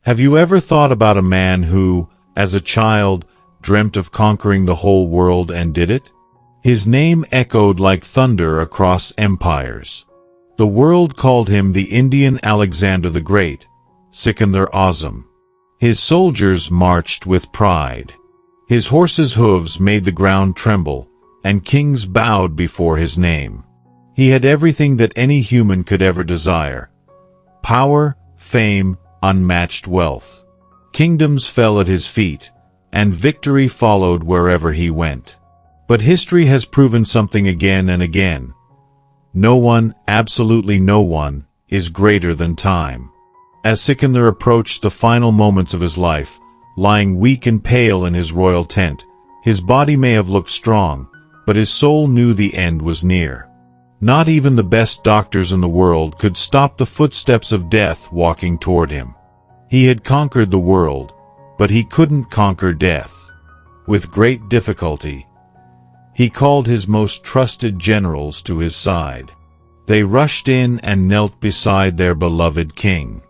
Have you ever thought about a man who, as a child, dreamt of conquering the whole world and did it? His name echoed like thunder across empires. The world called him the Indian Alexander the Great, Sikandar Azam. His soldiers marched with pride. His horses' hooves made the ground tremble, and kings bowed before his name. He had everything that any human could ever desire: power, fame, unmatched wealth. Kingdoms fell at his feet, and victory followed wherever he went. But history has proven something again and again. No one, absolutely no one, is greater than time. As Sikandar approached the final moments of his life, lying weak and pale in his royal tent, his body may have looked strong, but his soul knew the end was near. Not even the best doctors in the world could stop the footsteps of death walking toward him. He had conquered the world, but he couldn't conquer death. With great difficulty, he called his most trusted generals to his side. They rushed in and knelt beside their beloved king.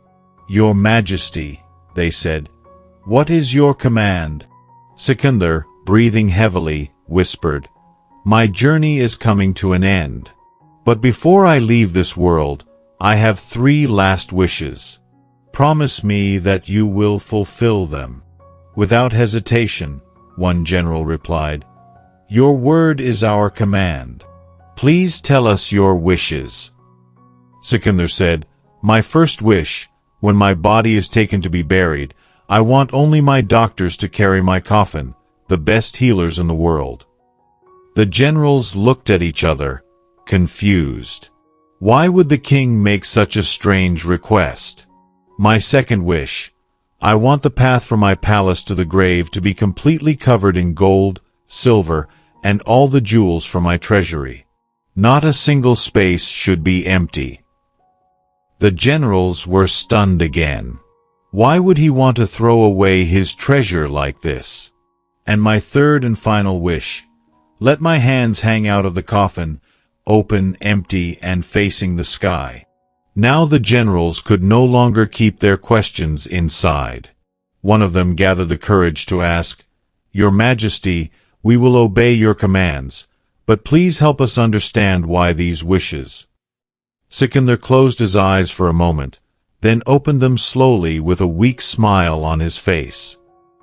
"Your Majesty," they said, "what is your command?" Sikandar, breathing heavily, whispered, "My journey is coming to an end. But before I leave this world, I have 3 last wishes. Promise me that you will fulfill them." Without hesitation, one general replied, "Your word is our command. Please tell us your wishes." Sikandar said, "My first wish, when my body is taken to be buried, I want only my doctors to carry my coffin, the best healers in the world." The generals looked at each other, confused. Why would the king make such a strange request? "My second wish, I want the path from my palace to the grave to be completely covered in gold, silver, and all the jewels from my treasury. Not a single space should be empty." The generals were stunned again. Why would he want to throw away his treasure like this? "And my third and final wish, let my hands hang out of the coffin, open, empty, and facing the sky." Now the generals could no longer keep their questions inside. One of them gathered the courage to ask, "Your Majesty, we will obey your commands, but please help us understand why these wishes." Sikandar closed his eyes for a moment, then opened them slowly with a weak smile on his face.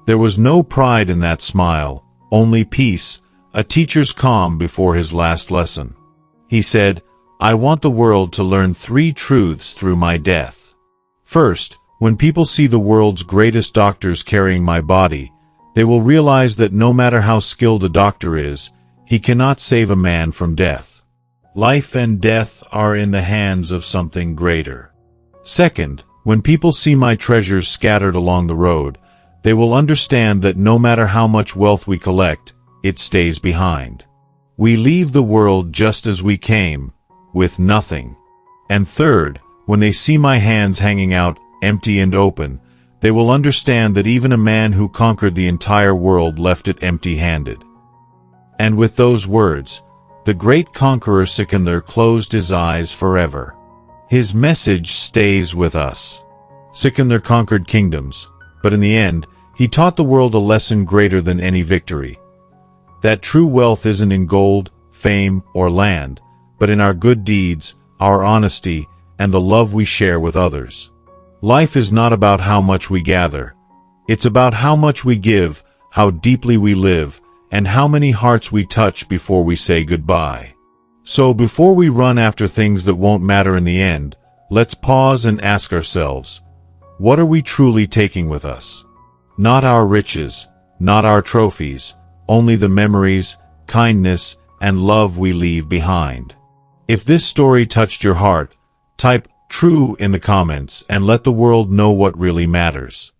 There was no pride in that smile, only peace, a teacher's calm before his last lesson. He said, "I want the world to learn 3 truths through my death. First, when people see the world's greatest doctors carrying my body, they will realize that no matter how skilled a doctor is, he cannot save a man from death. Life and death are in the hands of something greater. Second, when people see my treasures scattered along the road, they will understand that no matter how much wealth we collect, it stays behind. We leave the world just as we came, with nothing. And third, when they see my hands hanging out, empty and open, they will understand that even a man who conquered the entire world left it empty-handed." And with those words, the great conqueror Sikandar closed his eyes forever. His message stays with us. Sikandar conquered kingdoms, but in the end, he taught the world a lesson greater than any victory. That true wealth isn't in gold, fame, or land, but in our good deeds, our honesty, and the love we share with others. Life is not about how much we gather. It's about how much we give, how deeply we live, and how many hearts we touch before we say goodbye. So before we run after things that won't matter in the end, let's pause and ask ourselves, what are we truly taking with us? Not our riches, not our trophies, only the memories, kindness, and love we leave behind. If this story touched your heart, type "true" in the comments and let the world know what really matters.